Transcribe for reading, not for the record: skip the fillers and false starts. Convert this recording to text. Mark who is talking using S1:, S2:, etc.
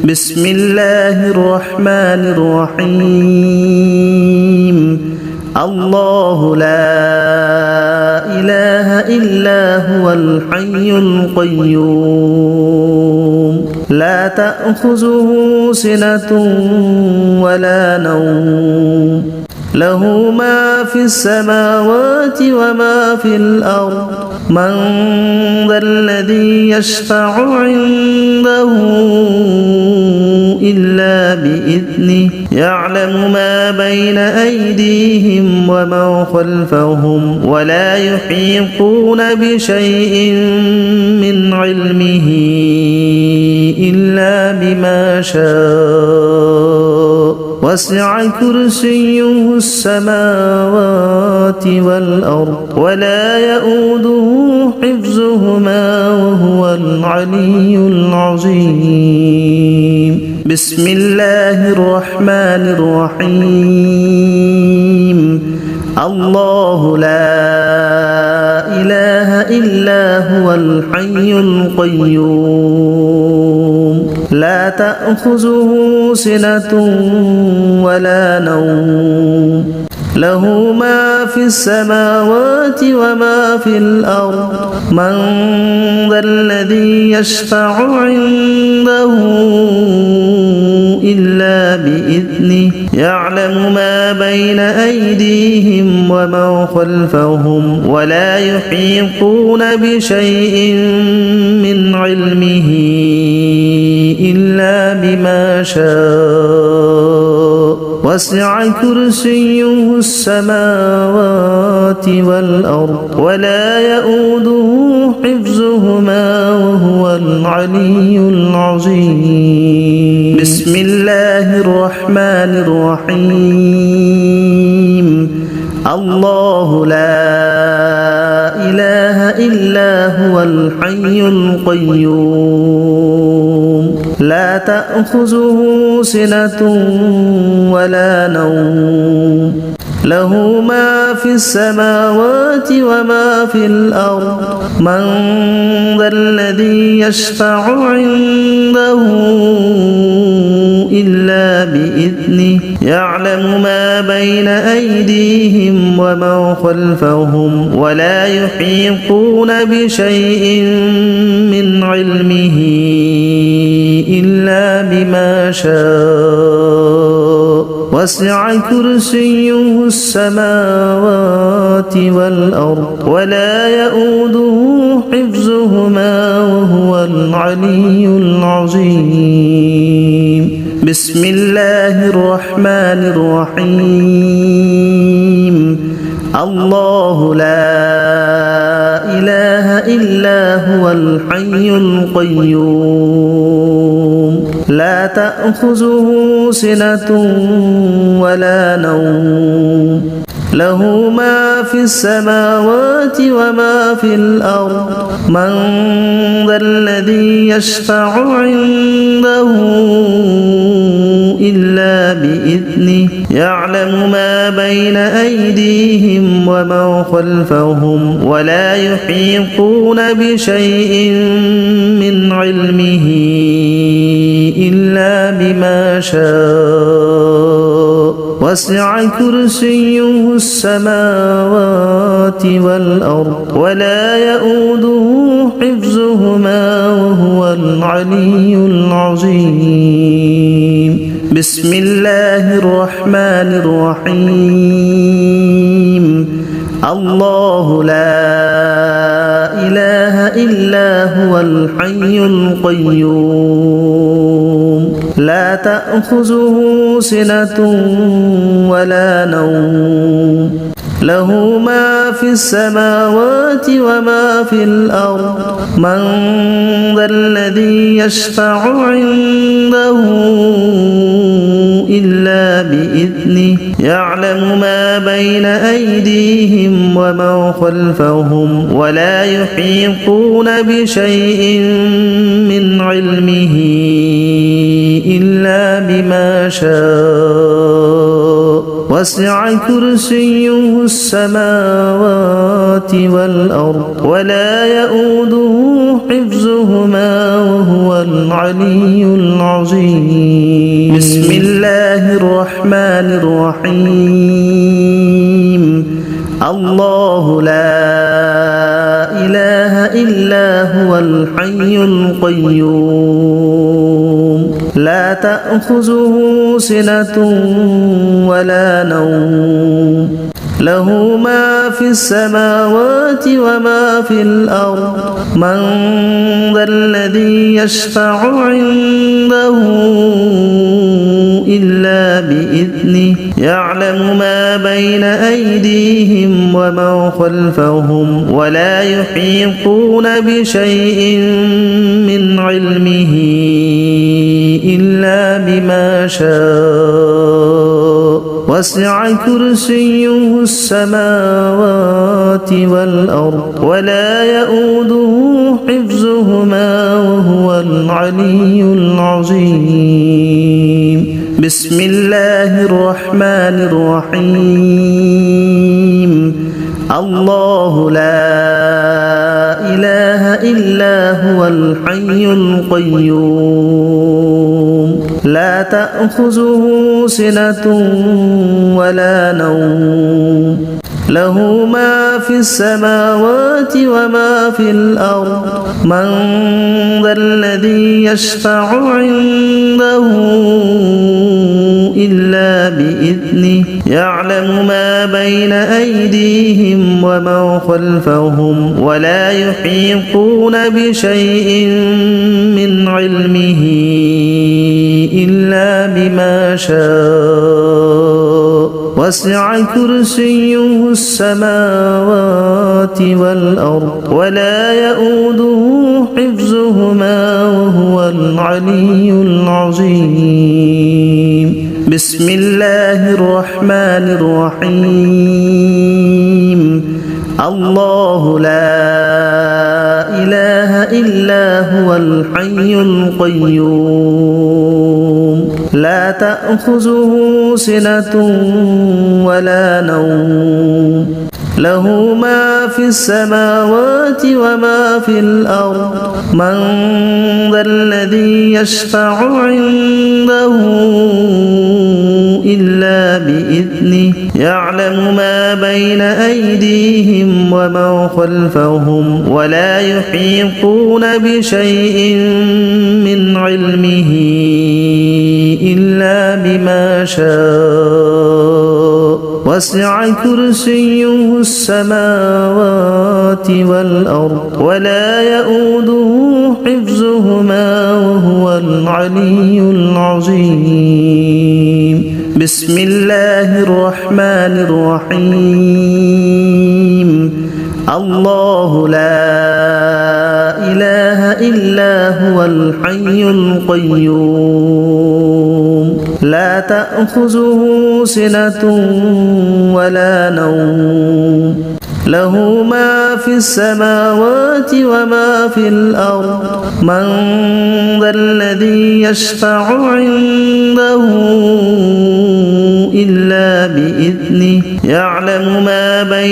S1: بسم الله الرحمن الرحيم الله لا إله إلا هو الحي القيوم لا تأخذه سنة ولا نوم له ما في السماوات وما في الأرض من ذا الذي يشفع عنده إلا بإذنه يعلم ما بين أيديهم وما خلفهم ولا يحيطون بشيء من علمه إلا بما شاء وسع كرسيه السماوات والأرض ولا يؤوده حفظهما وهو العلي العظيم بسم الله الرحمن الرحيم الله لا إله إلا هو الحي القيوم لا تأخذه سنة ولا نوم له ما في السماوات وما في الأرض من ذا الذي يشفع عنده إلا بإذنه يعلم ما بين أيديهم وما خلفهم ولا يحيطون بشيء من علمه إلا بما شاء وسع كرسيه السماوات والأرض ولا يؤوده حفظهما وهو العلي العظيم بسم الله الرحمن الرحيم الله لا إله إلا هو الحي القيوم لا تأخذه سنة ولا نوم له ما في السماوات وما في الأرض من ذا الذي يشفع عنده إلا بإذنه يعلم ما بين أيديهم وما خلفهم ولا يحيطون بشيء من علمه إلا بما شاء وسع كرسيه السماوات والأرض ولا يؤوده حفظهما وهو العلي العظيم بسم الله الرحمن الرحيم الله لا إله إلا هو الحي القيوم لا تأخذه سنة ولا نوم له ما في السماوات وما في الأرض من ذا الذي يشفع عنده إلا بإذنه يعلم ما بين أيديهم وما خلفهم ولا يحيطون بشيء من علمه إلا بما شاء وسع كرسيه السماوات والأرض ولا يؤوده حفظهما وهو العلي العظيم بسم الله الرحمن الرحيم الله لا إله إلا هو الحي القيوم لا تأخذه سنة ولا نوم له ما في السماوات وما في الأرض من ذا الذي يشفع عنده إلا بإذنه يعلم ما بين أيديهم وما خلفهم ولا يحيطون بشيء من علمه إلا بما شاء وسع كرسيه السماوات والأرض ولا يؤوده حفظهما وهو العلي العظيم بسم الله الرحمن الرحيم الله لا إله إلا هو الحي القيوم لا تأخذه سنة ولا نوم له ما في السماوات وما في الأرض من ذا الذي يشفع عنده إلا بإذنه يعلم ما بين أيديهم وما خلفهم ولا يحيطون بشيء من علمه إلا بما شاء وسع كرسيه السماوات والأرض ولا يؤوده حفظهما وهو العلي العظيم بسم الله الرحمن الرحيم الله لا إله إلا هو الحي القيوم لا تأخذه سنة ولا نوم له ما في السماوات وما في الأرض من ذا الذي يشفع عنده إلا بإذنه يعلم ما بين أيديهم وما خلفهم ولا يحيطون بشيء من علمه إلا بما شاء وسع كرسيه السماوات والأرض ولا يؤوده حفظهما وهو العلي العظيم بسم الله الرحمن الرحيم الله لا إله إلا هو الحي القيوم لا تأخذه سنة ولا نوم له ما في السماوات وما في الأرض من ذا الذي يشفع عنده إلا بإذنه يعلم ما بين أيديهم وما خلفهم ولا يحيطون بشيء من علمه إلا بما شاء وسع كرسيه السماوات والأرض ولا يؤوده حفظهما وهو العلي العظيم بسم الله الرحمن الرحيم الله لا إله إلا هو الحي القيوم لا تأخذه سنة ولا نوم له ما في السماوات وما في الأرض من ذا الذي يشفع عنده إلا بإذنه يعلم ما بين